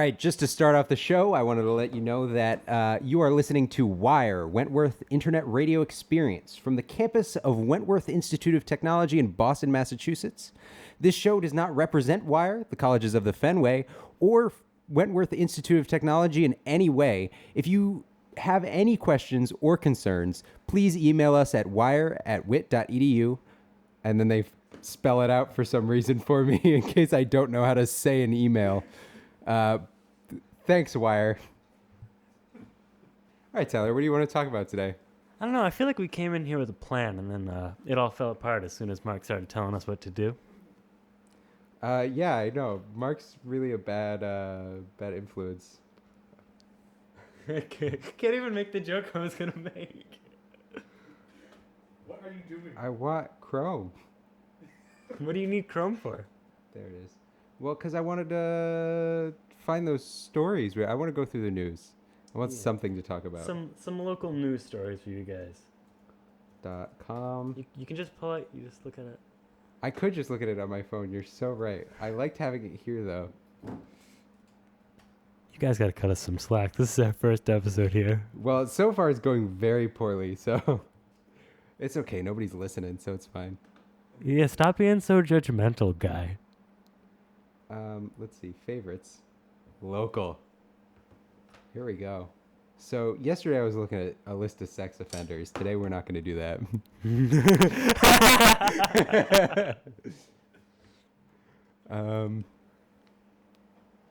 right, just to start off the show, I wanted to let you know that you are listening to Wire, Wentworth Internet Radio Experience from the campus of Wentworth Institute of Technology in Boston, Massachusetts. This show does not represent Wire, the colleges of the Fenway, or Wentworth Institute of Technology in any way. If you have any questions or concerns, please email us at wire@wit.edu, and then they spell it out for some reason for me in case I don't know how to say an email. Thanks, Wire. All right, Tyler, what do you want to talk about today? I don't know. I feel like we came in here with a plan, and then it all fell apart as soon as Mark started telling us what to do. Yeah, I know. Mark's really a bad influence. I can't even make the joke I was gonna make. What are you doing? I want Chrome. What do you need Chrome for? There it is. Well, because I wanted to find those stories. I want to go through the news. I want something to talk about. Some local news stories for you guys. .com. You can just pull it. You just look at it. I could just look at it on my phone. You're so right. I liked having it here, though. You guys gotta cut us some slack. This is our first episode here. Well, so far it's going very poorly, so it's okay. Nobody's listening, so it's fine. Yeah, stop being so judgmental, guy. Let's see. Favorites. Local. Here we go. So yesterday I was looking at a list of sex offenders. Today we're not going to do that.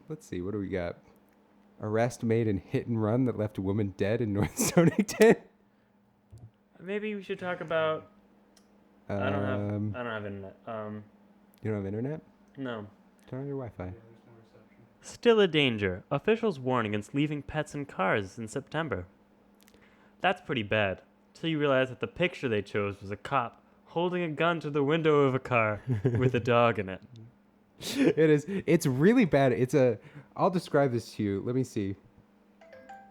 Let's see. What do we got? Arrest made in hit and run that left a woman dead in North Stonington. Maybe we should talk about. I don't have internet. You don't have internet? No. Turn on your Wi-Fi. Yeah, there's no reception. Still a danger. Officials warn against leaving pets in cars in September. That's pretty bad. Till you realize that the picture they chose was a cop holding a gun to the window of a car with a dog in it. It is. It's really bad. I'll describe this to you. Let me see.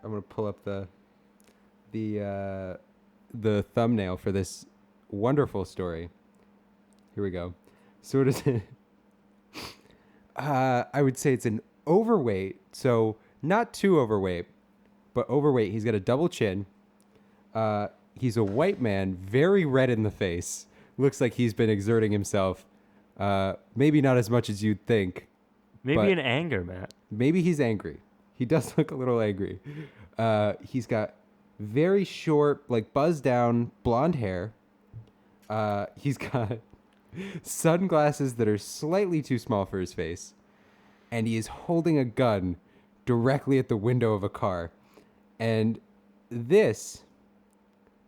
I'm gonna pull up the thumbnail for this wonderful story. Here we go. So it is. I would say it's an overweight. So not too overweight, but overweight. He's got a double chin. He's a white man, very red in the face. Looks like he's been exerting himself. Maybe not as much as you'd think. Maybe in anger, Matt. Maybe he's angry. He does look a little angry. He's got very short, like buzzed down blonde hair. He's got sunglasses that are slightly too small for his face. And he is holding a gun directly at the window of a car. And this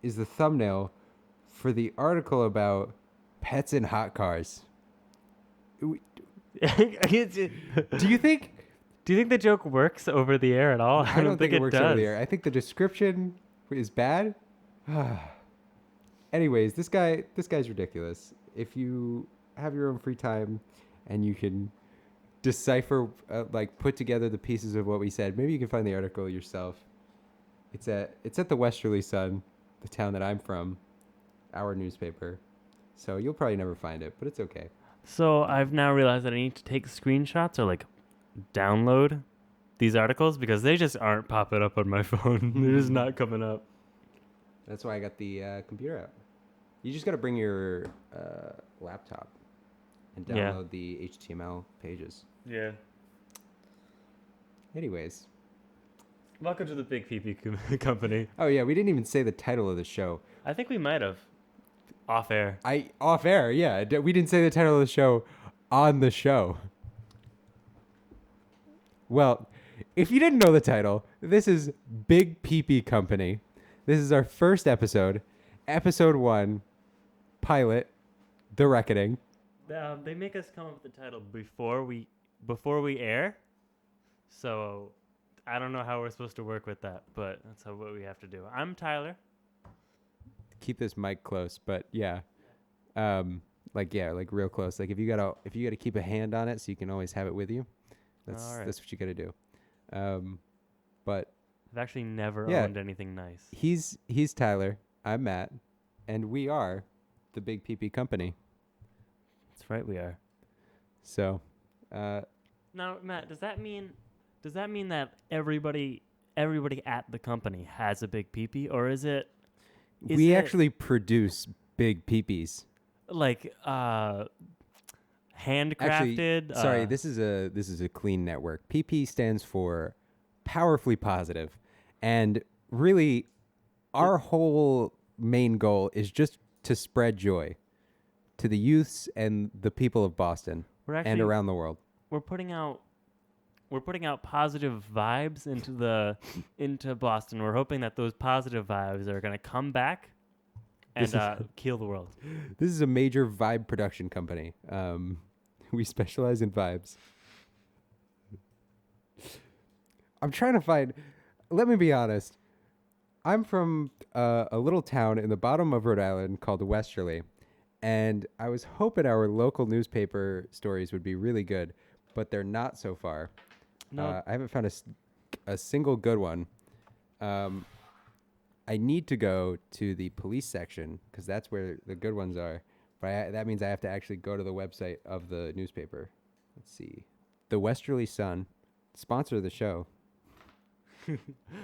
is the thumbnail for the article about pets in hot cars. Do you think the joke works over the air at all? I don't think it works does. over the air. I think the description is bad. Anyways, this guy's ridiculous. If you have your own free time and you can decipher, put together the pieces of what we said, maybe you can find the article yourself. It's at the Westerly Sun, the town that I'm from, our newspaper. So you'll probably never find it, but it's okay. So I've now realized that I need to take screenshots or download these articles because they just aren't popping up on my phone. They're just not coming up. That's why I got the computer out. You just got to bring your laptop and download the HTML pages. Yeah. Anyways. Welcome to the Big PP Company. Oh, yeah. We didn't even say the title of the show. I think we might have. Off air. Off air, yeah. We didn't say the title of the show on the show. Well, if you didn't know the title, this is Big PP Company. This is our first episode. Episode 1. Pilot. The Reckoning. They make us come up with the title before we air. So I don't know how we're supposed to work with that, but that's what we have to do. I'm Tyler. Keep this mic close, but yeah. Real close. Like if you gotta keep a hand on it so you can always have it with you. That's what you gotta do. But I've actually never owned anything nice. He's Tyler. I'm Matt, and we are the Big PP Company. That's right, we are. So, now, Matt, does that mean Does that mean that everybody at the company has a big peepee, or is it? We it actually produce big peepees. like handcrafted. Sorry, this is a clean network. PP stands for powerfully positive, and really, our whole main goal is just to spread joy to the youths and the people of Boston We're actually and around the world. we're putting out positive vibes into Boston. We're hoping that those positive vibes are going to come back and This is- kill the world. This is a major vibe production company. We specialize in vibes. I'm trying to find. Let me be honest. I'm from a little town in the bottom of Rhode Island called Westerly, and I was hoping our local newspaper stories would be really good, but they're not so far. No, I haven't found a single good one. I need to go to the police section because that's where the good ones are. But that means I have to actually go to the website of the newspaper. Let's see. The Westerly Sun, sponsor of the show.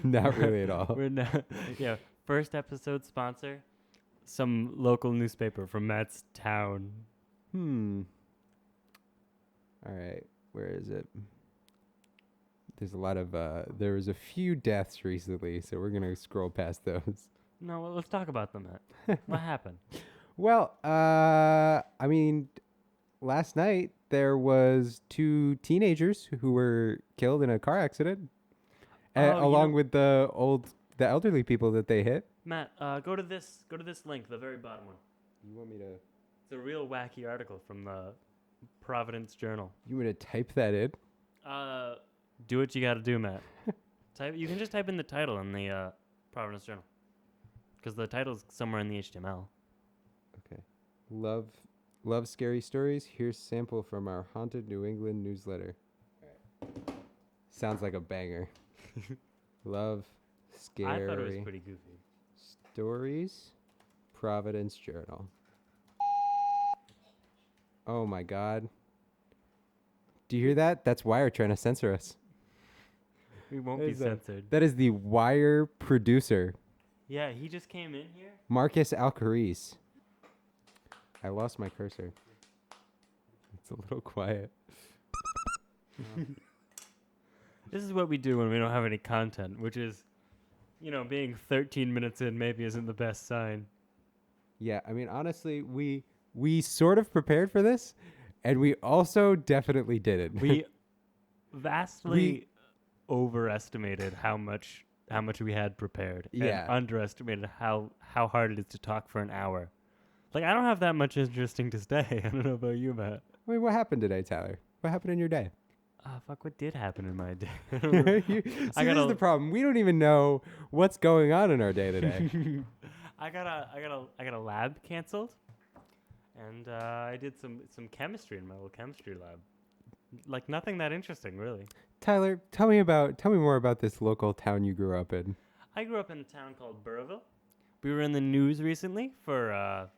Not really at all. we're not. Yeah, first episode sponsor, some local newspaper from Matt's town. All right. Where is it? There's a lot of, there was a few deaths recently, so we're going to scroll past those. No, well, let's talk about them, Matt. What happened? Well, I mean, last night there was 2 teenagers who were killed in a car accident, Oh, along with the elderly people that they hit. Matt, go to this link, the very bottom one. You want me to? It's a real wacky article from the Providence Journal. You want me to type that in? Do what you got to do, Matt. You can just type in the title in the Providence Journal, because the title's somewhere in the HTML. Okay. Love scary stories. Here's sample from our Haunted New England newsletter. Sounds like a banger. Love scary I thought it was pretty goofy. stories. Providence Journal. Oh my God. Do you hear that? That's Wire trying to censor us. We won't That be is a- censored. That is the Wire producer, Yeah, he just came in here. Marcus Alcaris. I lost my cursor. It's a little quiet. This is what we do when we don't have any content, which is, being 13 minutes in maybe isn't the best sign. Yeah, I mean, honestly, we sort of prepared for this, and we also definitely didn't. We vastly overestimated how much we had prepared, Yeah. and underestimated how hard it is to talk for an hour. Like, I don't have that much interesting to say. I don't know about you, Matt. I mean, what happened today, Tyler? What happened in your day? Fuck, what did happen in my day? See, this I is gotta- the problem. We don't even know what's going on in our day today. I got a lab canceled, and I did some chemistry in my little chemistry lab. Like, nothing that interesting, really. Tyler, tell me more about this local town you grew up in. I grew up in a town called Burrillville. We were in the news recently for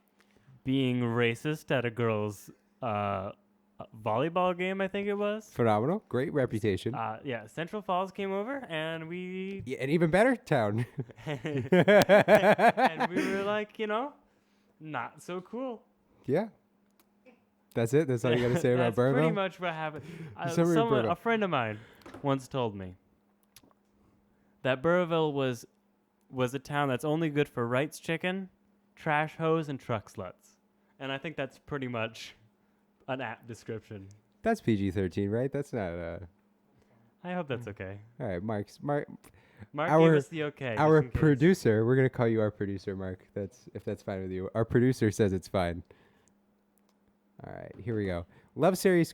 being racist at a girls' volleyball game, I think it was. Phenomenal, great reputation. Yeah, Central Falls came over, and we Yeah, an even better town. and we were like, not so cool. Yeah. That's it? That's all you got to say about That's pretty Burrillville? much what happened. Summary of Burrillville. A friend of mine once told me that Burrillville was a town that's only good for Wright's Chicken, trash hose, and truck sluts. And I think that's pretty much an apt description. That's PG-13, right? That's not... I hope that's okay. All right, Mark Mark Our- gave us the okay. our just in case. producer, we're going to call you our producer, Mark. If that's fine with you. Our producer says it's fine. All right, here we go. Love scary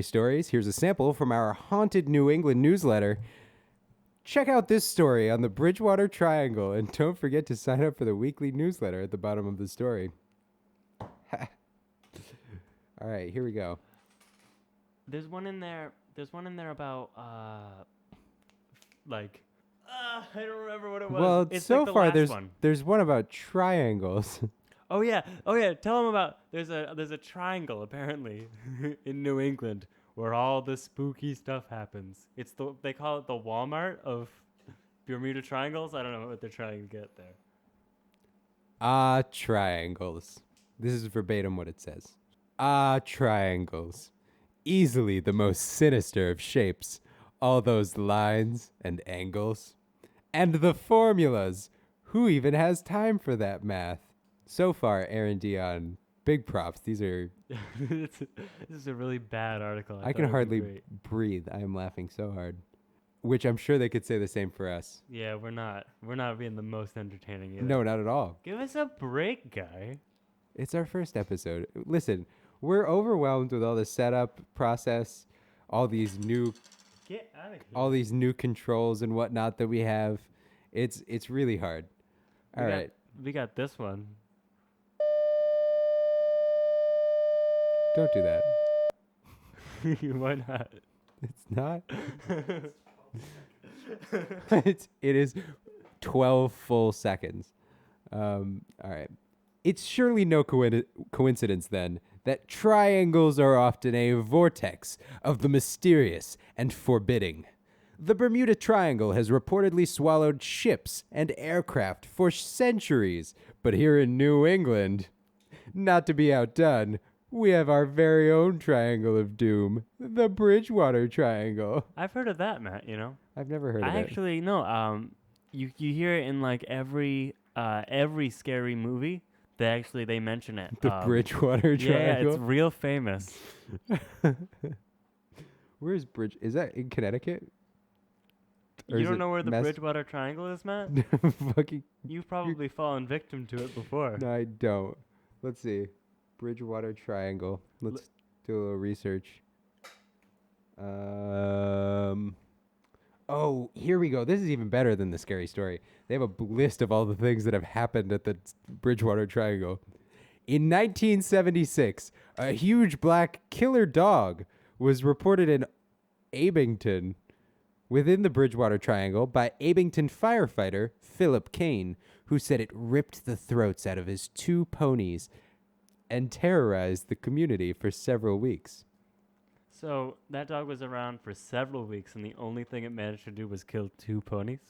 stories. Here's a sample from our Haunted New England newsletter. Check out this story on the Bridgewater Triangle, and don't forget to sign up for the weekly newsletter at the bottom of the story. All right, here we go. There's one in there about I don't remember what it was. Well, it's so like the far last one. there's one about triangles. Oh yeah. Tell them about there's a triangle apparently in New England where all the spooky stuff happens. They call it the Walmart of Bermuda Triangles. I don't know what they're trying to get there. Triangles. This is verbatim what it says. Triangles. Easily the most sinister of shapes. All those lines and angles. And the formulas. Who even has time for that math? So far, Aaron Dion, big props. These are... This is a really bad article. I thought can it would be hardly great. breathe. I am laughing so hard. Which I'm sure they could say the same for us. Yeah, we're not being the most entertaining either. No, not at all. Give us a break, guy. It's our first episode. Listen, we're overwhelmed with all the setup process, all these new Get out of here. all these new controls and whatnot that we have. It's really hard. All right. We got this one. Don't do that. Why not? It's not. It is 12 full seconds. All right. It's surely no coincidence then that triangles are often a vortex of the mysterious and forbidding. The Bermuda Triangle has reportedly swallowed ships and aircraft for centuries, but here in New England, not to be outdone, we have our very own Triangle of Doom, the Bridgewater Triangle. I've heard of that, Matt, you know. I've never heard of I it. actually no, you hear it in like every scary movie. They mention it. The Bridgewater Yeah, Triangle. it's real famous. Where's Bridge? Is that in Connecticut? Or You is don't it know where the Mass- Bridgewater Triangle is, Matt? Fucking. You've probably fallen victim to it before. No, I don't. Let's see. Bridgewater Triangle. Let's do a little research. Oh, here we go. This is even better than the scary story. They have a list of all the things that have happened at the Bridgewater Triangle. In 1976, a huge black killer dog was reported in Abington within the Bridgewater Triangle by Abington firefighter Philip Kane, who said it ripped the throats out of his 2 ponies and terrorized the community for several weeks. So that dog was around for several weeks, and the only thing it managed to do was kill 2 ponies.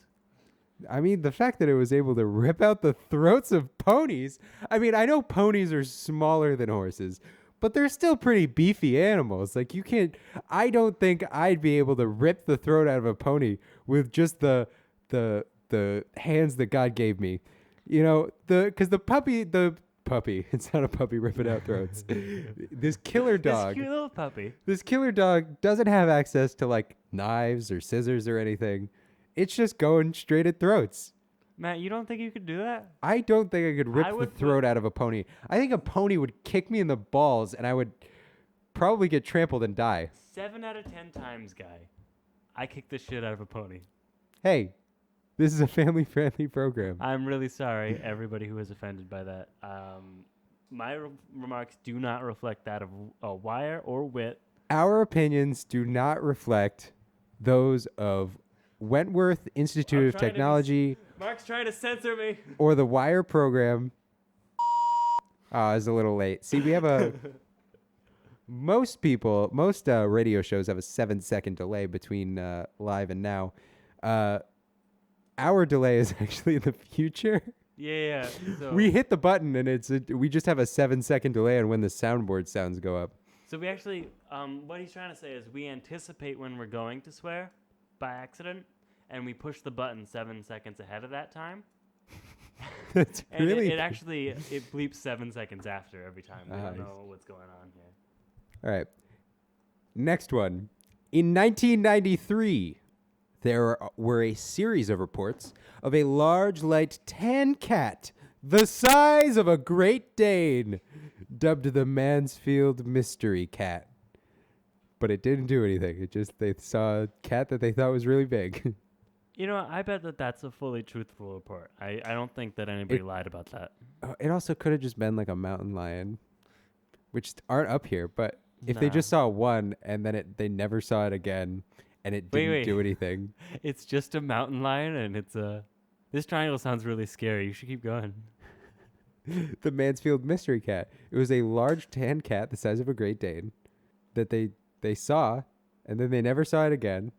I mean, the fact that it was able to rip out the throats of ponies. I mean, I know ponies are smaller than horses, but they're still pretty beefy animals. Like, you can't. I don't think I'd be able to rip the throat out of a pony with just the hands that God gave me. You know, because the puppy. It's not a puppy ripping out throats. This killer dog. This cute little puppy. This killer dog doesn't have access to like knives or scissors or anything. It's just going straight at throats. Matt, you don't think you could do that? I don't think I could rip I the would throat out of a pony. I think a pony would kick me in the balls and I would probably get trampled and die. 7 out of 10 times, guy. I kicked the shit out of a pony. Hey, this is a family-friendly program. I'm really sorry, everybody who was offended by that. My remarks do not reflect that of a Wire or Wit. Our opinions do not reflect those of Wentworth Institute I'm of trying to be Technology Mark's trying to censor me. or the Wire program. Oh, it's a little late. See, we have a... Most radio shows have a 7-second delay between live and now. Our delay is actually in the future. Yeah. So We hit the button and we just have a 7-second delay on when the soundboard sounds go up. So we actually, what he's trying to say is we anticipate when we're going to swear by accident, and we push the button 7 seconds ahead of that time. That's And really... it actually bleeps 7 seconds after every time. We don't Nice. know what's going on here. All right. Next one. In 1993, there were a series of reports of a large light tan cat the size of a Great Dane, dubbed the Mansfield Mystery Cat. But it didn't do anything. They saw a cat that they thought was really big. You know, I bet that's a fully truthful report. I don't think that anybody lied about that. It also could have just been like a mountain lion, which aren't up here. But if they Nah. just saw one and then they never saw it again and it didn't Wait. do anything. It's just a mountain lion, and it's a... This triangle sounds really scary. You should keep going. The Mansfield Mystery Cat. It was a large tan cat the size of a Great Dane that they they saw, and then they never saw it again,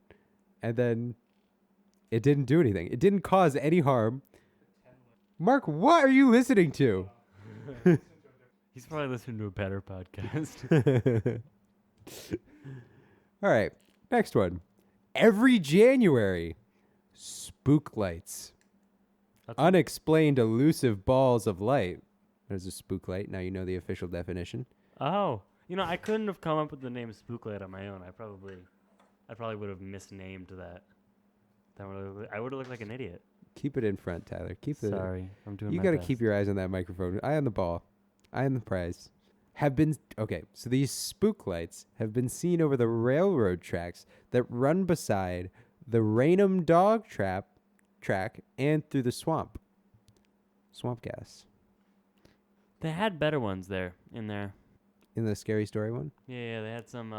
and then it didn't do anything. It didn't cause any harm. Mark, what are you listening to? He's probably listening to a better podcast. All right, next one. Every January, spook lights. That's- Unexplained elusive balls of light. There's a spook light. Now you know the official definition. Oh, I couldn't have come up with the name Spooklight on my own. I probably would have misnamed that. I would have looked like an idiot. Keep it in front, Tyler. Keep it. Sorry, I'm doing. You my got to best. keep your eyes on that microphone. Eye on the ball. Eye on the prize. So these spook lights have been seen over the railroad tracks that run beside the Raynham dog track and through the swamp. Swamp gas. They had better ones there in there. In the scary story one? Yeah, they had some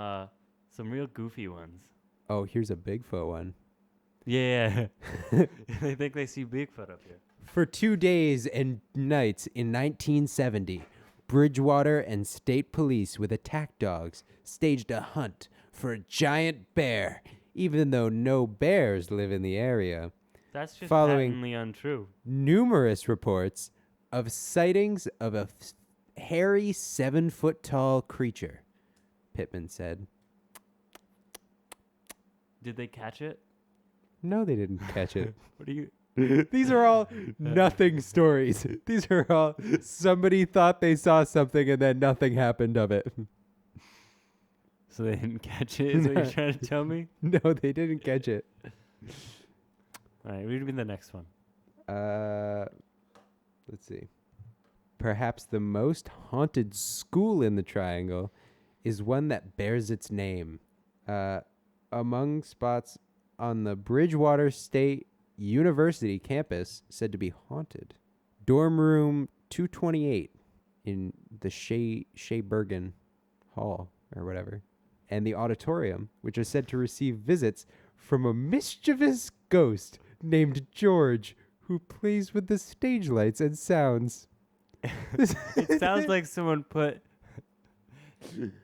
real goofy ones. Oh, here's a Bigfoot one. Yeah, they think they see Bigfoot up here. For 2 days and nights in 1970, Bridgewater and state police with attack dogs staged a hunt for a giant bear, even though no bears live in the area. That's just Following- patently untrue. Numerous reports of sightings of a hairy 7-foot-tall creature, Pittman said. Did they catch it? No, they didn't catch it. What do you? These are all nothing stories. These are all somebody thought they saw something and then nothing happened of it. So they didn't catch it? Is what you're trying to tell me? No, they didn't catch it. All right, read me the next one. Let's see. Perhaps the most haunted school in the Triangle is one that bears its name. Among spots on the Bridgewater State University campus said to be haunted. Dorm room 228 in the Shea Bergen Hall or whatever. And the auditorium, which is said to receive visits from a mischievous ghost named George, who plays with the stage lights and sounds. It sounds like someone put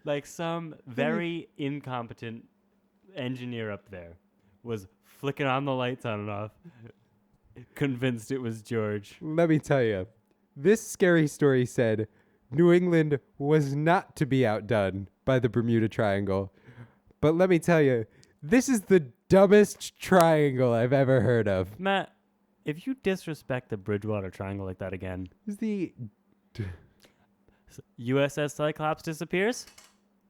like some very incompetent engineer up there was flicking on the lights on and off, convinced it was George. Let me tell you, this scary story said New England was not to be outdone by the Bermuda Triangle. But let me tell you, this is the dumbest triangle I've ever heard of. Matt, if you disrespect the Bridgewater Triangle like that again, This is the USS Cyclops disappears?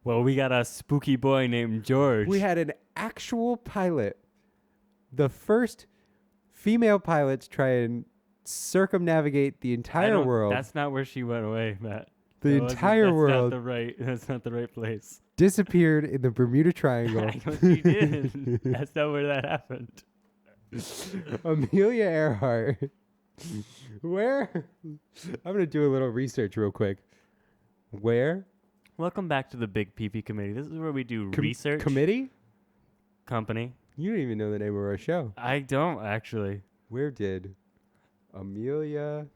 Well, we got a spooky boy named George. we had an actual pilot, the first female pilot to try and circumnavigate the I entire don't- world. That's not where she went away, Matt. The That wasn't- entire world That's not the right place. disappeared in the Bermuda Triangle. I know she did. That's not where that happened. Amelia Earhart. Where? I'm going to do a little research real quick. Where? Welcome back to the Big PP Committee. This is where we do research. Committee? Company. You don't even know the name of our show. I don't actually. Where did Amelia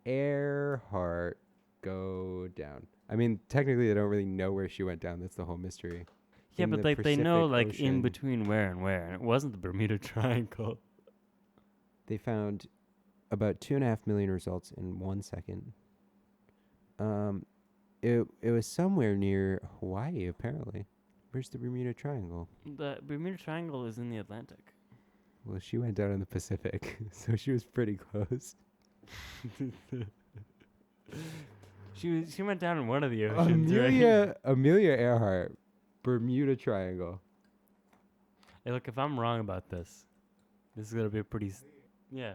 Earhart go down? I mean, technically, they don't really know where she went down. That's the whole mystery. Yeah, In but the like they know Pacific like in Ocean. between where and where, and it wasn't the Bermuda Triangle. They found about 2.5 million results in 1 second. It was somewhere near Hawaii, apparently. Where's the Bermuda Triangle? The Bermuda Triangle is in the Atlantic. Well, she went down in the Pacific, so she was pretty close. She went down in one of the oceans, right? Amelia Earhart, Bermuda Triangle. Hey, look, if I'm wrong about this is gonna be a pretty. Yeah,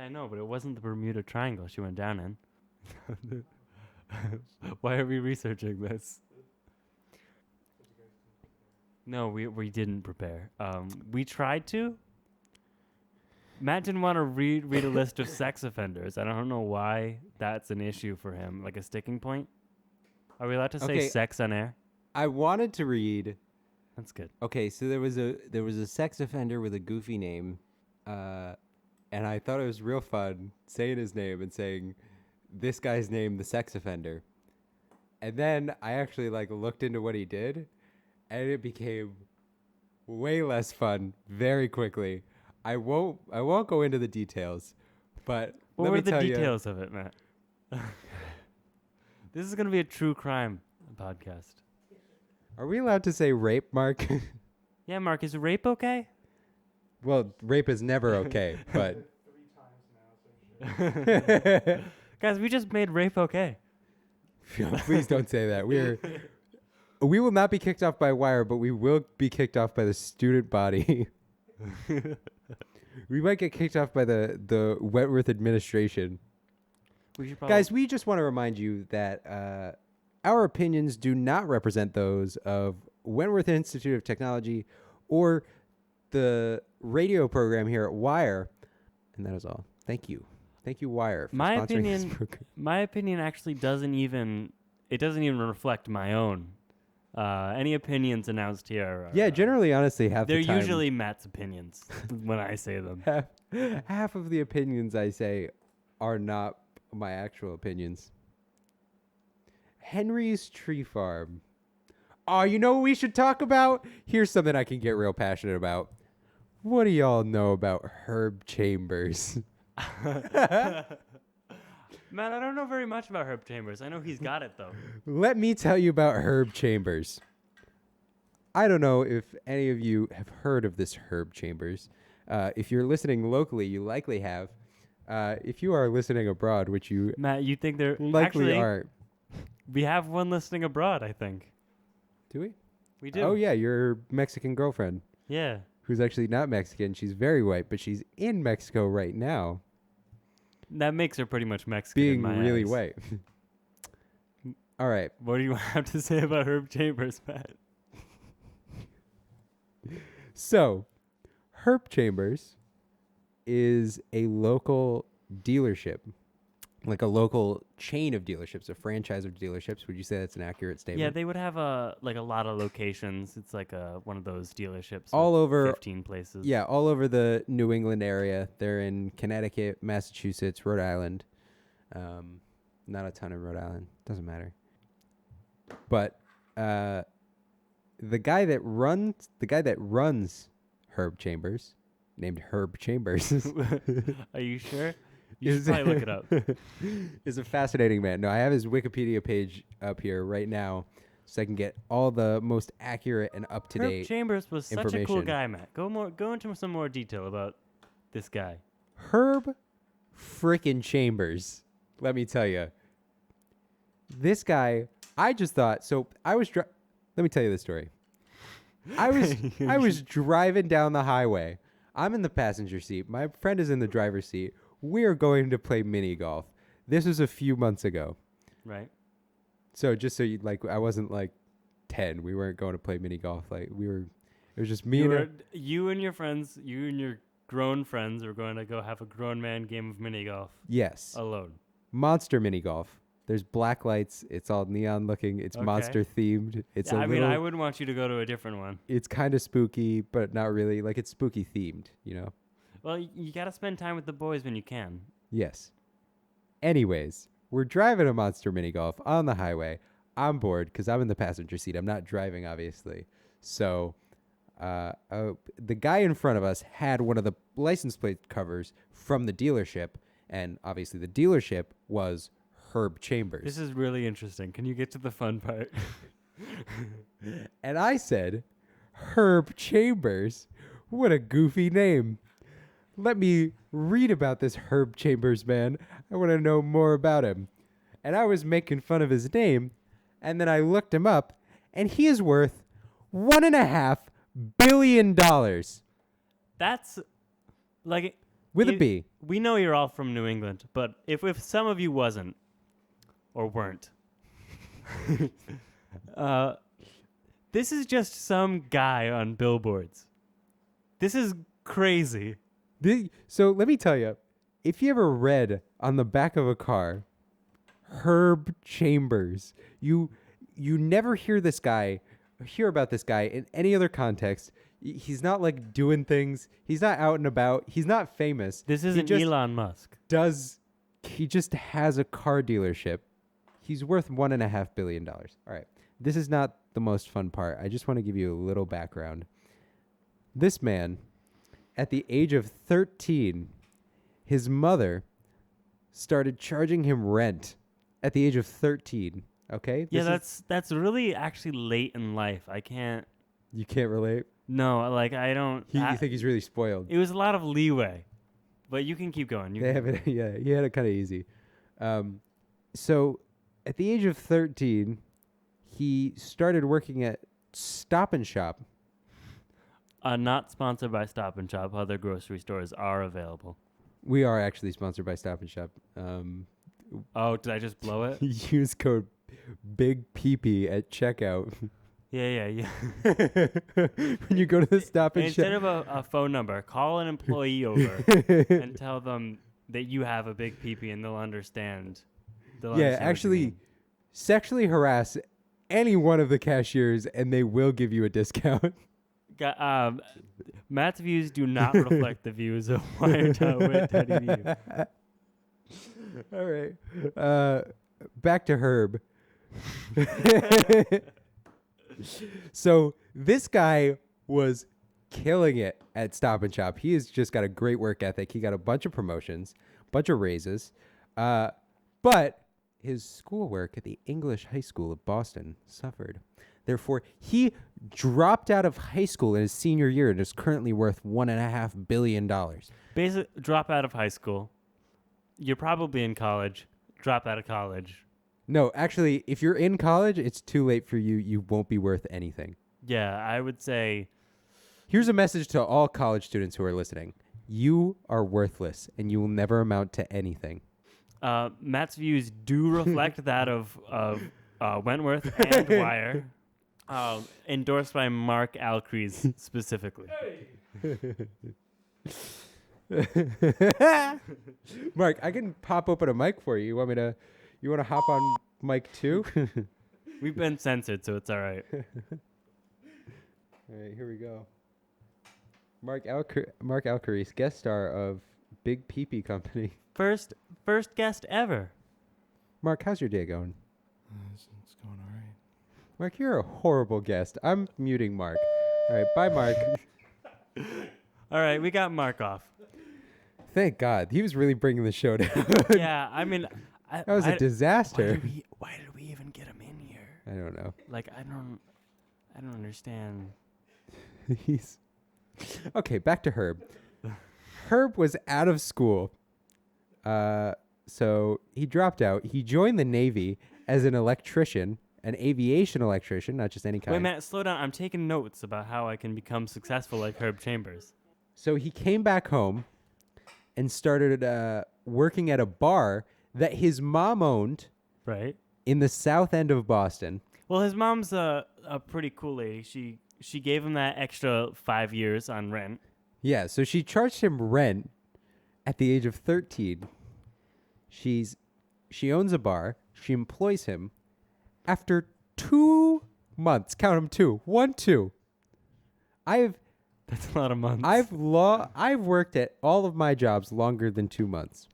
I know, but it wasn't the Bermuda Triangle she went down in. Why are we researching this? No, we didn't prepare. We tried to. Matt didn't want to read a list of sex offenders. I don't know why that's an issue for him, like a sticking point. Are we allowed to say Okay. sex on air? I wanted to read. That's good. Okay, so there was a sex offender with a goofy name, and I thought it was real fun saying his name and saying this guy's name, the sex offender. And then I actually like looked into what he did, and it became way less fun very quickly. I won't go into the details, but What let were me the tell details of it, Matt? This is going to be a true crime podcast. you. Are we allowed to say rape, Mark? Yeah, Mark, is rape okay? Well, rape is never okay, but 3 times now, so shit. Guys, we just made rape okay. please don't say that. We will not be kicked off by Wire, but we will be kicked off by the student body. We might get kicked off by the Wentworth administration. We should probably Guys, we just want to remind you that our opinions do not represent those of Wentworth Institute of Technology or the radio program here at Wire. And that is all. Thank you. Thank you, Wire, for My sponsoring this opinion- program. My opinion actually doesn't even reflect my own. Any opinions announced here are, Yeah, generally, honestly, half they're the time, usually Matt's opinions when I say them. half of the opinions I say are not my actual opinions. Henry's Tree Farm. Oh, you know what we should talk about? Here's something I can get real passionate about. What do y'all know about Herb Chambers? Matt, I don't know very much about Herb Chambers. I know he's got it though. Let me tell you about Herb Chambers. I don't know if any of you have heard of this Herb Chambers. If you're listening locally, you likely have. If you are listening abroad, which you Matt, you think they're likely actually aren't. we have one listening abroad, I think. Do we? We do. Oh, yeah, your Mexican girlfriend, Yeah. who's actually not Mexican. She's very white, but she's in Mexico right now, That makes her pretty much Mexican in being my really eyes. white. All right. What do you have to say about Herb Chambers, Matt? So, Herb Chambers is a local dealership, like a local chain of dealerships, a franchise of dealerships. Would you say that's an accurate statement? Yeah, they would have a lot of locations. It's like one of those dealerships all with over 15 places. Yeah, all over the New England area. They're in Connecticut, Massachusetts, Rhode Island. Not a ton in Rhode Island. Doesn't matter. But the guy that runs Herb Chambers, named Herb Chambers, Are you sure? You should probably look it up. is a fascinating man. No, I have his Wikipedia page up here right now, so I can get all the most accurate and up to Herb date. Chambers was such a cool information. guy, Matt. Go into some more detail about this guy. Herb frickin' Chambers. Let me tell you. This guy, I just thought, so I was, let me tell you the story. I was driving down the highway. I'm in the passenger seat. My friend is in the driver's seat. We are going to play mini golf. This was a few months ago. Right? So just so you I wasn't like 10. We weren't going to play mini golf. It was just me You and your friends, you and your grown friends are going to go have a grown man game of mini golf yes. alone. Monster mini golf. There's black lights. It's all neon looking. It's Okay. monster themed. It's Yeah, a I little, mean, I would want you to go to a different one. it's kind of spooky, but not really. Like it's spooky themed, you know? Well, you got to spend time with the boys when you can. Yes. Anyways, we're driving a monster mini golf on the highway. I'm bored because I'm in the passenger seat. I'm not driving, obviously. So the guy in front of us had one of the license plate covers from the dealership. And obviously the dealership was Herb Chambers. This is really interesting. Can you get to the fun part? And I said, Herb Chambers? What a goofy name. Let me read about this Herb Chambers man. I want to know more about him. And I was making fun of his name, and then I looked him up, and he is worth $1.5 billion That's like with a you- B. We know you're all from New England, but if some of you wasn't or weren't, this is just some guy on billboards. This is crazy. So let me tell you, if you ever read on the back of a car, Herb Chambers, you never hear about this guy in any other context. He's not like doing things. He's not out and about. He's not famous. This He isn't just Elon Musk. He just has a car dealership. He's worth $1.5 billion. All right. this is not the most fun part. I just want to give you a little background. This man, at the age of 13, his mother started charging him rent at the age of 13. Okay? Yeah, This is- that's really actually late in life. I can't. You can't relate? No, like I don't. You think he's really spoiled? It was a lot of leeway, but you can keep going. They have it, yeah, he had it kind of easy. So at the age of 13, he started working at Stop and Shop. Not sponsored by Stop and Shop. Other grocery stores are available. We are actually sponsored by Stop and Shop. Oh, did I just blow it? Use code Big Peepee at checkout. Yeah. When you go to the Stop and Instead Shop. of a phone number, call an employee over and tell them that you have a big peepee, and they'll understand. Yeah, understand what you actually, mean. sexually harass any one of the cashiers, and they will give you a discount. Matt's views do not reflect the views of Wired.wit.edu. All right. Back to Herb. So this guy was killing it at Stop and Shop. He has just got a great work ethic. He got a bunch of promotions, bunch of raises. But his schoolwork at the English High School of Boston suffered. Therefore, he dropped out of high school in his senior year and is currently worth $1.5 billion. Basic drop out of high school. You're probably in college. Drop out of college. No, actually, if you're in college, it's too late for you. You won't be worth anything. Yeah, I would say Here's a message to all college students who are listening. You are worthless, and you will never amount to anything. Matt's views do reflect that of Wentworth and Wire. Endorsed by Mark Alcrease specifically. Mark, I can pop open a mic for you. You want to hop on mic 2? We've been censored, so it's all right. All right, here we go. Mark Alcrease, guest star of Big Peepee Company. First guest ever. Mark, how's your day going? It's going all right. Mark, you're a horrible guest. I'm muting Mark. All right, bye, Mark. All right, we got Mark off. Thank God. He was really bringing the show down. Yeah, I mean, That was a disaster. Why did we even get him in here? I don't know. Like, I don't understand. He's okay. Back to Herb. Herb was out of school, so he dropped out. He joined the Navy as an electrician, an aviation electrician, not just any kind. Wait, Matt, slow down. I'm taking notes about how I can become successful like Herb Chambers. So he came back home and started working at a bar that his mom owned Right. in the south end of Boston. Well, his mom's a pretty cool lady. She gave him that extra 5 years on rent. Yeah, so she charged him rent at the age of 13. She owns a bar. She employs him. After 2 months, count them 2, 1, 2. That's a lot of months. I've worked at all of my jobs longer than 2 months.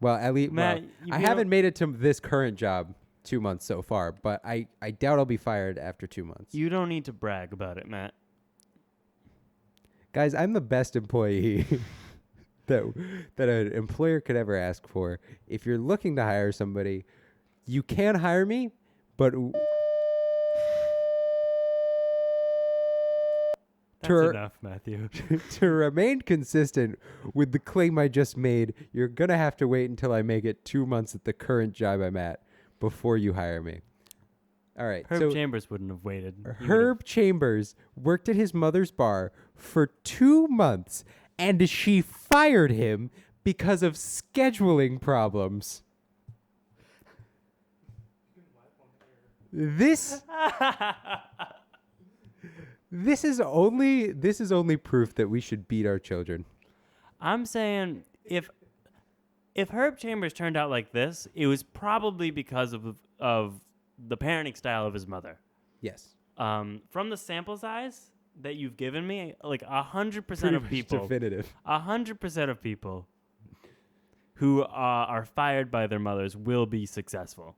Well, at least Matt, I haven't made it to this current job 2 months so far, but I doubt I'll be fired after 2 months. You don't need to brag about it, Matt. Guys, I'm the best employee that an employer could ever ask for. If you're looking to hire somebody, you can hire me, but That's enough, Matthew. to remain consistent with the claim I just made, you're going to have to wait until I make it 2 months at the current job I'm at before you hire me. All right. Herb Chambers wouldn't have waited. He Herb Chambers worked at his mother's bar for 2 months, and she fired him because of scheduling problems. This is only proof that we should beat our children. I'm saying if Herb Chambers turned out like this, it was probably because of the parenting style of his mother. Yes. From the sample size that you've given me, like 100% Pretty of much people, definitive. 100% of people who are fired by their mothers will be successful.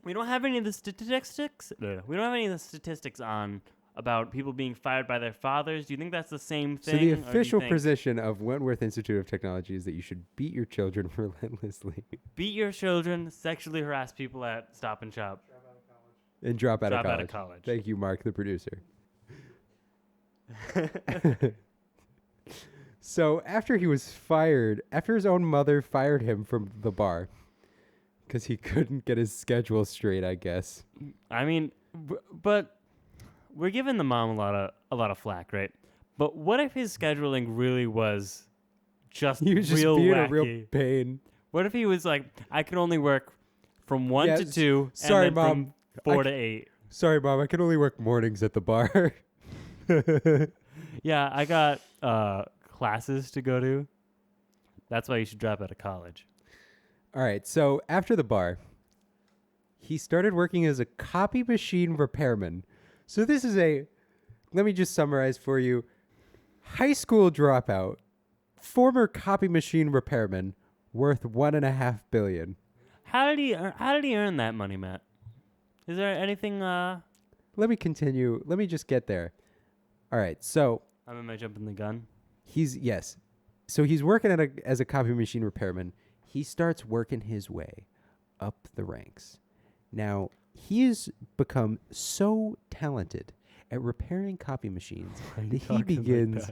We don't have any of the statistics. We don't have any of the statistics on about people being fired by their fathers. Do you think that's the same So thing? the or do you official think position of Wentworth Institute of Technology is that you should beat your children relentlessly beat your children, sexually harass people at Stop and Shop, and drop out drop of out college. of college. Thank you, Mark, the producer. So after he was fired, after his own mother fired him from the bar because he couldn't get his schedule straight, I guess. I mean, but we're giving the mom a lot of flack, right? But what if his scheduling really was just He was just real being wacky? a real pain. What if he was like, I can only work from 1 Yeah, to 2, sorry, and then Mom. from 4 I to 8. Sorry, Mom, I can only work mornings at the bar. Yeah, I got classes to go to. That's why you should drop out of college. All right, so after the bar, he started working as a copy machine repairman. So this is let me just summarize for you. High school dropout, former copy machine repairman, worth $1.5 billion. How did he earn that money, Matt? Is there anything? Let me continue. Let me just get there. All right, so Am I jumping the gun? yes. So he's working as a copy machine repairman. He starts working his way up the ranks. Now, he's become so talented at repairing copy machines that he begins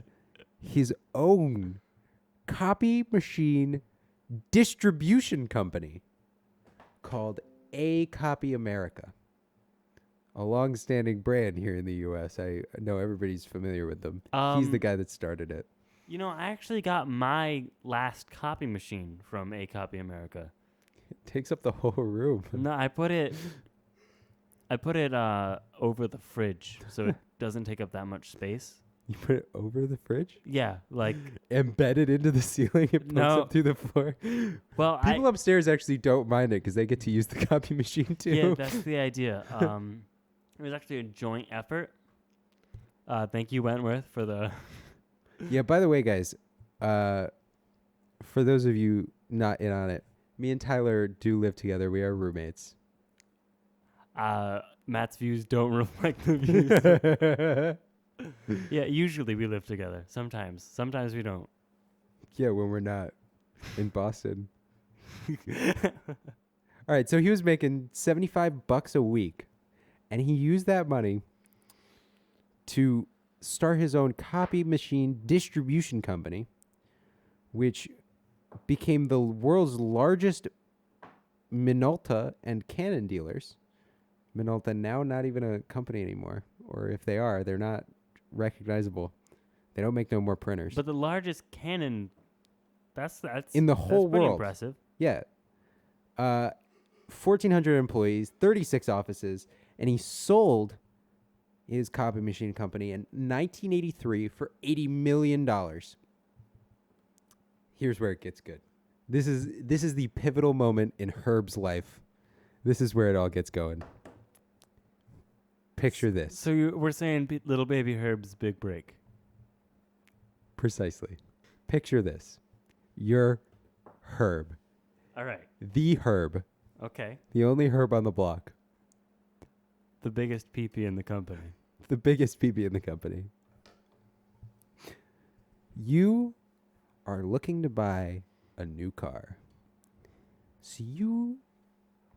his own copy machine distribution company called A Copy America. A long-standing brand here in the U.S. I know everybody's familiar with them. He's the guy that started it. You know, I actually got my last copy machine from A Copy America. It takes up the whole room. No, I put it over the fridge so it doesn't take up that much space. You put it over the fridge? Yeah, like Embedded into the ceiling? It pumps No. up through the floor? well, People upstairs actually don't mind it because they get to use the copy machine too. yeah, that's the idea. It was actually a joint effort. Thank you, Wentworth, for the. Yeah, by the way, guys, for those of you not in on it, me and Tyler do live together. We are roommates. Matt's views don't reflect the views. Yeah, usually we live together. Sometimes we don't. Yeah, when we're not in Boston. All right, so he was making $75 a week, and he used that money to start his own copy machine distribution company, which became the world's largest Minolta and Canon dealers. Minolta now not even a company anymore, or if they are, they're not recognizable. They don't make no more printers. But the largest Canon, that's in the whole pretty world. impressive. Yeah. 1,400 employees, 36 offices, and he sold his copy machine company in 1983 for $80 million. Here's where it gets good. This is the pivotal moment in Herb's life. This is where it all gets going. Picture this. So we're saying little baby Herb's big break. Precisely. Picture this. You're Herb. All right. The Herb. Okay. The only Herb on the block. The biggest peepee in the company. The biggest PB in the company. You are looking to buy a new car. So you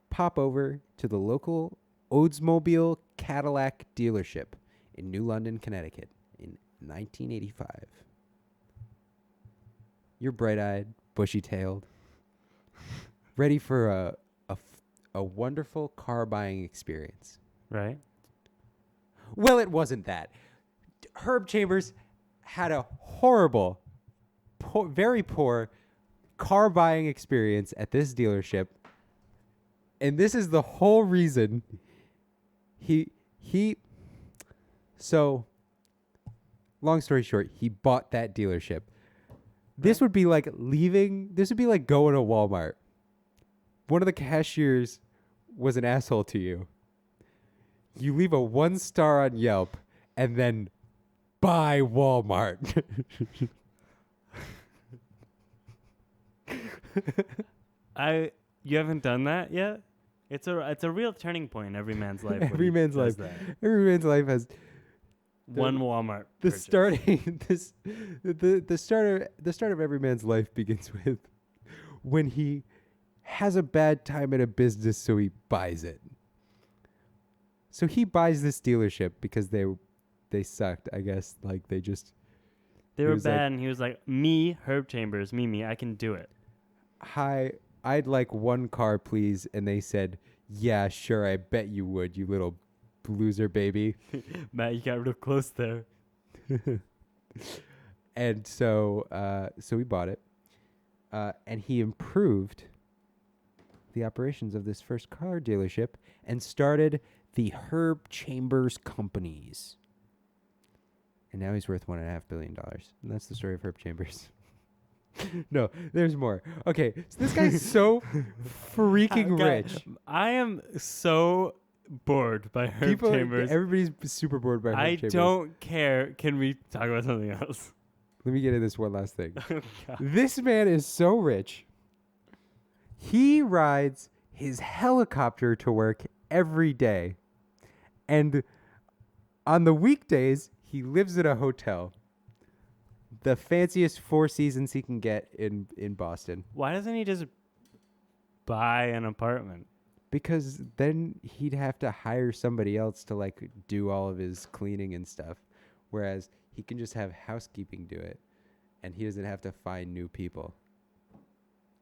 pop over to the local Oldsmobile Cadillac dealership in New London, Connecticut in 1985. You're bright-eyed, bushy-tailed, ready for a wonderful car buying experience. Right? Well, it wasn't that. Herb Chambers had a horrible, very poor car buying experience at this dealership. And this is the whole reason so long story short, he bought that dealership. This would be like going to Walmart. One of the cashiers was an asshole to you. You leave a 1 star on Yelp and then buy Walmart. You haven't done that yet? It's a real turning point in every man's life. when Every he man's does life. that. Every man's life has One Walmart. the purchase. starting the start of every man's life begins with when he has a bad time at a business, so he buys it. So he buys this dealership because they sucked, I guess. Like they They he were was like- bad, and he was like, "Me, Herb Chambers, me, I can do it." hi, I'd like one car, please. And they said, yeah, sure, I bet you would, you little loser baby. Matt, you got real close there. And so we bought it. And he improved the operations of this first car dealership and started the Herb Chambers Companies. And now he's worth $1.5 billion. And that's the story of Herb Chambers. No, there's more. Okay, so this guy's so freaking Okay, rich. I am so bored by Herb Chambers. Everybody's super bored by Herb I Chambers. don't care. Can we talk about something else? Let me get into this one last thing. Oh, God. This man is so rich. He rides his helicopter to work every day. And on the weekdays, he lives at a hotel. The fanciest Four Seasons he can get in Boston. Why doesn't he just buy an apartment? Because then he'd have to hire somebody else to like do all of his cleaning and stuff. Whereas he can just have housekeeping do it. And he doesn't have to find new people.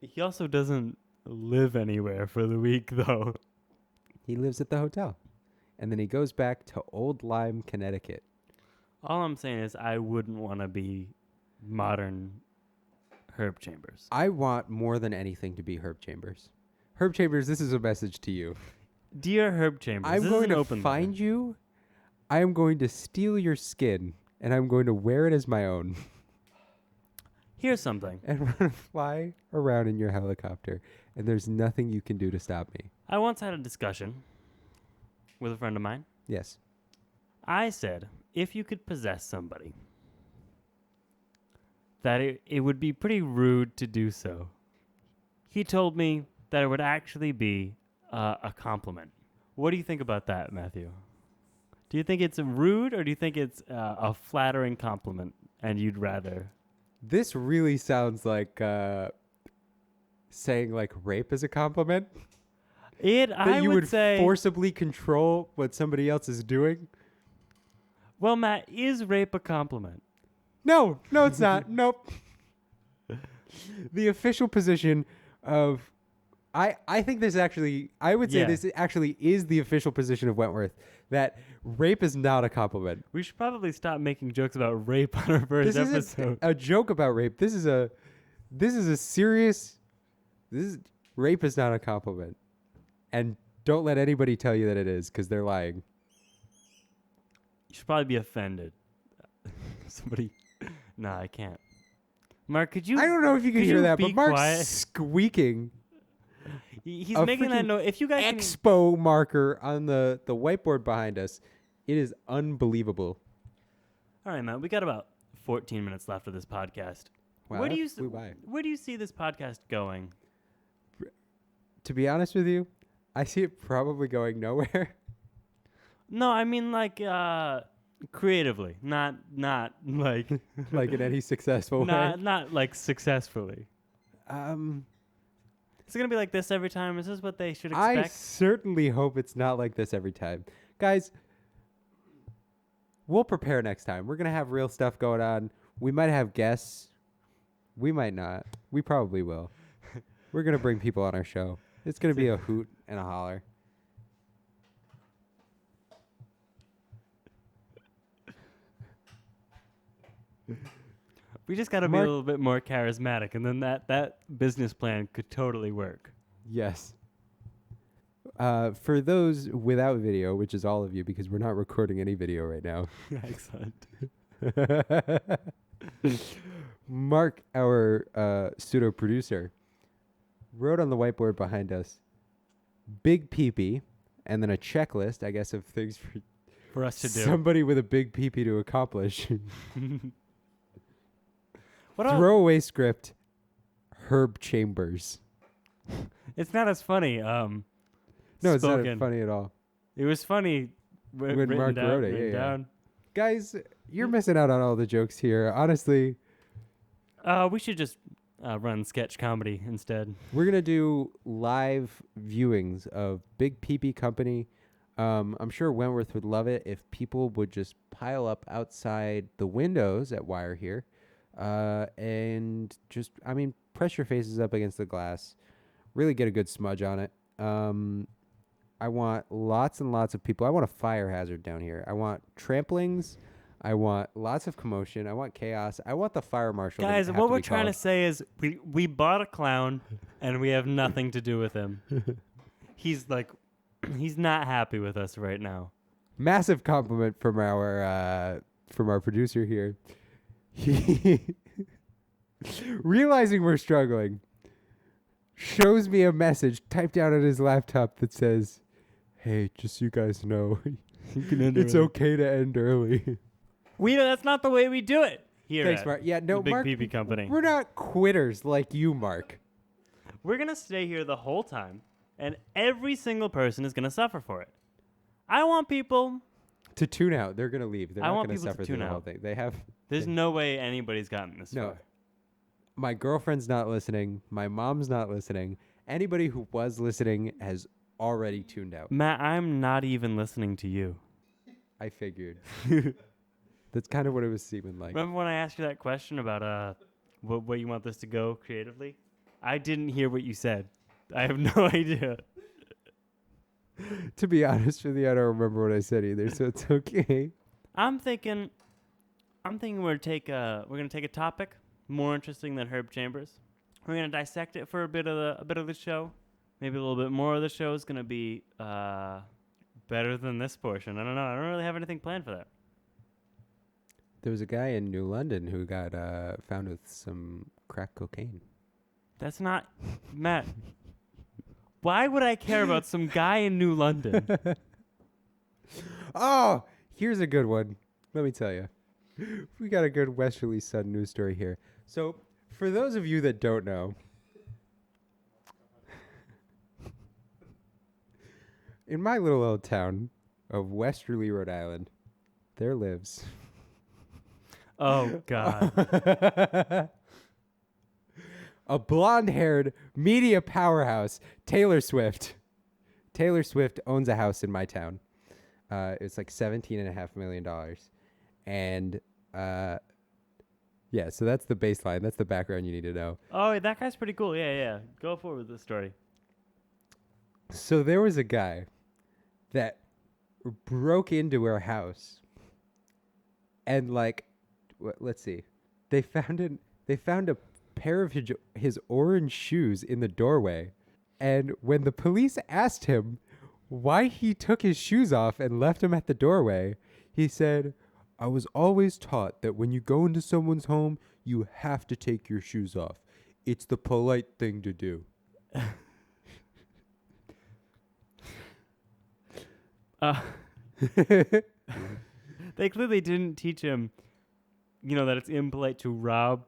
He also doesn't live anywhere for the week, though. He lives at the hotel. And then he goes back to Old Lyme, Connecticut. All I'm saying is I wouldn't want to be modern Herb Chambers. I want more than anything to be Herb Chambers. Herb Chambers, this is a message to you. Dear Herb Chambers, I'm this going is an to open find you. I am going to steal your skin, and I'm going to wear it as my own. Here's something. And we're going to fly around in your helicopter, and there's nothing you can do to stop me. I once had a discussion with a friend of mine. Yes. I said, if you could possess somebody, that it would be pretty rude to do so. He told me that it would actually be a compliment. What do you think about that, Matthew? Do you think it's rude, or do you think it's a flattering compliment, and you'd rather? This really sounds like saying like rape is a compliment. I That you would say. forcibly control what somebody else is doing. Well, Matt, is rape a compliment? No, it's not. Nope. The official position of I think this actually I would say Yeah. this actually is the official position of Wentworth that rape is not a compliment. We should probably stop making jokes about rape on our first This episode. isn't a joke about rape. This is a serious rape is not a compliment. And don't let anybody tell you that it is, because they're lying. You should probably be offended. Somebody. Nah, I can't. Mark, could you? I don't know if you can could hear you that, be but Mark's quiet? squeaking. He's a making that freaking note. If you guys can, Expo marker on the whiteboard behind us. It is unbelievable. all right, Matt, we got about 14 minutes left of this podcast. Wow, where do that you flew by. where do you see this podcast going? To be honest with you, I see it probably going nowhere. No, I mean like creatively, not like Like in any successful not like successfully. way. Is it gonna be like this every time? Is this what they should I expect? certainly hope it's not like this every time. Guys, we'll prepare next time. We're going to have real stuff going on. We might have guests. We might not. We probably will. We're going to bring people on our show. It's going to be a hoot and a holler. We just got to be a Mark- little bit more charismatic, and then that business plan could totally work. Yes. For those without video, which is all of you because we're not recording any video right now. Excellent. Mark, our pseudo producer, wrote on the whiteboard behind us big peepee and then a checklist, I guess, of things For us to do. somebody with a big peepee to accomplish. What else? Throwaway script, Herb Chambers. It's not as funny. No, it's spoken. not funny at all. It was funny When written Mark down, wrote it, written yeah. down. Guys, you're missing out on all the jokes here. Honestly, We should just run sketch comedy instead. we're going to do live viewings of Big Pee Company. I'm sure Wentworth would love it if people would just pile up outside the windows at Wire here and just, press your faces up against the glass. Really get a good smudge on it. I want lots and lots of people. I want a fire hazard down here. I want tramplings. I want lots of commotion. I want chaos. I want the fire marshal. Guys, what we're trying to say is we bought a clown and we have nothing to do with him. He's not happy with us right now. Massive compliment from our producer here. He realizing we're struggling, shows me a message typed out on his laptop that says, "Hey, just so you guys know, You can end it's okay to end early." That's not the way we do it here. Thanks, at Mark. Yeah, no, the Big Mark. Pee Company. We're not quitters like you, Mark. We're gonna stay here the whole time, and every single person is gonna suffer for it. I want people. To tune out, they're gonna leave. They're I not want gonna people to suffer through tune the whole out. thing. They have. There's no way anybody's gotten this No. far. My girlfriend's not listening. My mom's not listening. Anybody who was listening has already tuned out. Matt, I'm not even listening to you. I figured. That's kind of what it was seeming like. Remember when I asked you that question about what you want this to go creatively? I didn't hear what you said. I have no idea. To be honest with you, I don't remember what I said either, so it's okay. I'm thinking we're gonna take a topic more interesting than Herb Chambers. We're gonna dissect it for a bit of the show. Maybe a little bit more of the show is gonna be better than this portion. I don't know. I don't really have anything planned for that. There was a guy in New London who got found with some crack cocaine. That's not Matt. Why would I care about some guy in New London? Oh, here's a good one. Let me tell you. We got a good Westerly Sun news story here. So, for those of you that don't know, in my little old town of Westerly, Rhode Island, there lives Oh God. a blonde-haired media powerhouse, Taylor Swift. Taylor Swift owns a house in my town. It's like $17.5 million. And yeah, so that's the baseline. That's the background you need to know. Oh, that guy's pretty cool. Yeah. Go forward with the story. So there was a guy that broke into her house and let's see. They found a pair of his orange shoes in the doorway. And when the police asked him why he took his shoes off and left them at the doorway, he said, "I was always taught that when you go into someone's home, you have to take your shoes off. It's the polite thing to do." They clearly didn't teach him, that it's impolite to rob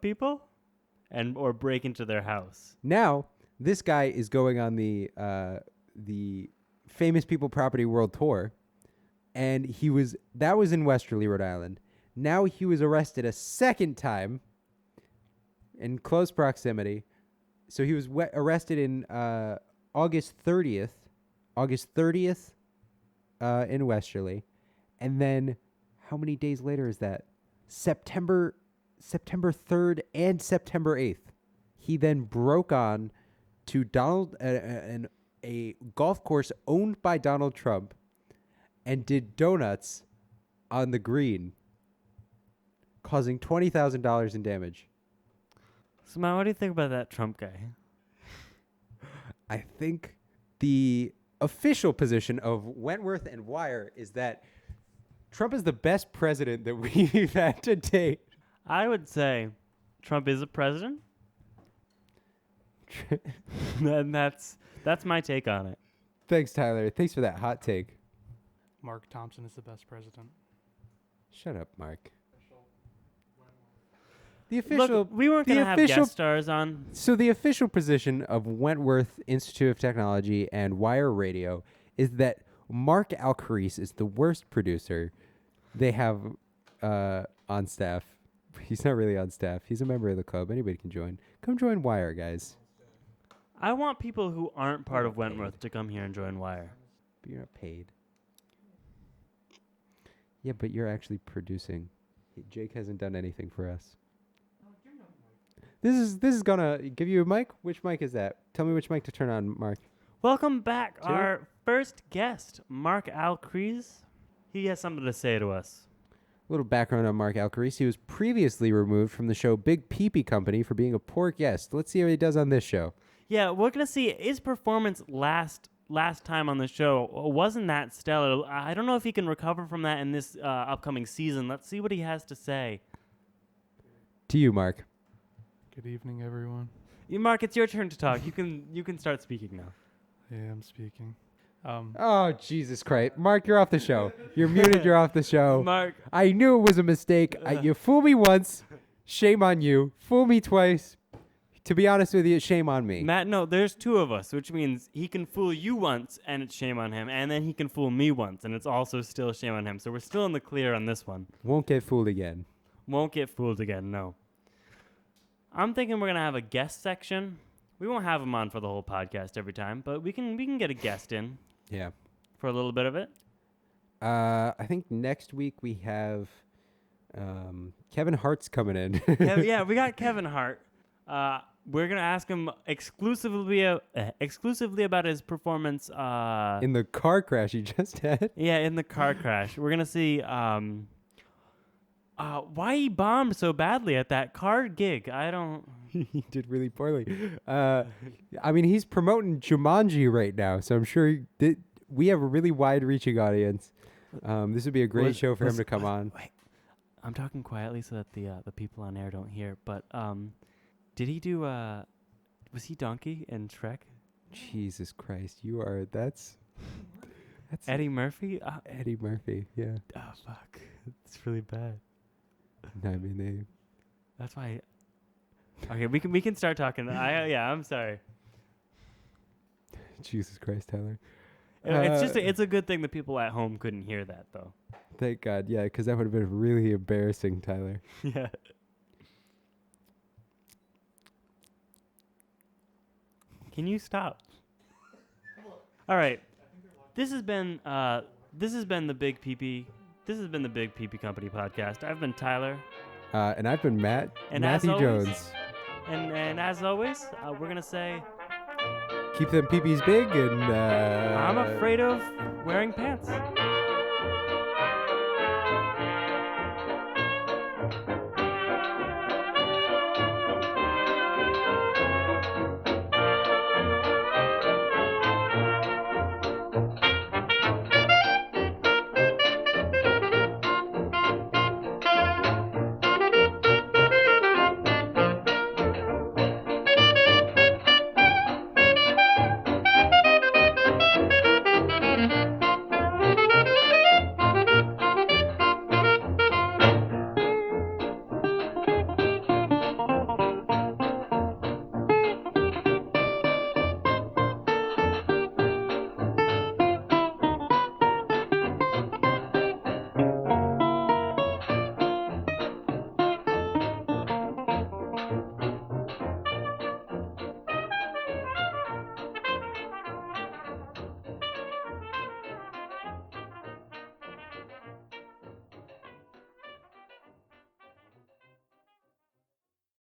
people or break into their house. Now, this guy is going on the Famous People Property World Tour, and that was in Westerly, Rhode Island. Now he was arrested a second time in close proximity. So he was arrested in August 30th in Westerly, and then how many days later is that? September 3rd and September 8th. He then broke on to a golf course owned by Donald Trump and did donuts on the green, causing $20,000 in damage. So, Matt, what do you think about that Trump guy? I think the official position of Wentworth and Wire is that Trump is the best president that we've had to date. I would say Trump is a president. And that's my take on it. Thanks, Tyler. Thanks for that hot take. Mark Thompson is the best president. Shut up, Mark. The official. Look, we weren't the gonna have official- guest stars on. So the official position of Wentworth Institute of Technology and Wire Radio is that Mark Alcarise is the worst producer they have on staff. He's not really on staff. He's a member of the club. Anybody can join. Come join Wire, guys. I want people who aren't part of Wentworth to come here and join Wire. But you're not paid. Yeah, but you're actually producing. Jake hasn't done anything for us. This is gonna give you a mic. Which mic is that? Tell me which mic to turn on, Mark. Welcome back, Two. our first guest, Mark Alcarise. He has something to say to us. A little background on Mark Alcarise. He was previously removed from the show Big Pee-Pee Company for being a poor guest. Let's see how he does on this show. Yeah, we're gonna see his performance last time on the show wasn't that stellar. I don't know if he can recover from that in this upcoming season. Let's see what he has to say. To you, Mark. Good evening, everyone. Mark, it's your turn to talk. You can start speaking now. Yeah, I'm speaking. Oh, Jesus Christ. Mark, you're off the show. You're muted. You're off the show. Mark, I knew it was a mistake. You fooled me once. Shame on you. Fool me twice. To be honest with you, shame on me. Matt, no, there's two of us, which means he can fool you once and it's shame on him, and then he can fool me once and it's also still shame on him. So we're still in the clear on this one. Won't get fooled again. Won't get fooled again, no. I'm thinking we're gonna have a guest section. We won't have him on for the whole podcast every time, but we can get a guest in Yeah. for a little bit of it. I think next week we have Kevin Hart's coming in. Yeah, we got Kevin Hart. We're gonna ask him exclusively about his performance. In the car crash he just had. Yeah, in the car crash. We're gonna see why he bombed so badly at that car gig. I don't. He did really poorly. I mean, he's promoting Jumanji right now, so I'm sure we have a really wide-reaching audience. This would be a great show for him to come on. Wait, I'm talking quietly so that the people on air don't hear. But did he do? Was he Donkey in Shrek? Jesus Christ, that's Eddie Murphy? Eddie Murphy. Yeah. Oh fuck, it's really bad. No, I mean That's why. Okay, we can start talking. I'm sorry. Jesus Christ, Tyler. It's a good thing the people at home couldn't hear that though. Thank God, yeah, because that would have been really embarrassing, Tyler. Yeah. Can you stop? All right. This has been the Big PP. This has been the Big PP Company podcast. I've been Tyler, And I've been Matt. And as Matthew always- Jones. and as always, we're gonna say Keep them peepees big and I'm afraid of wearing pants.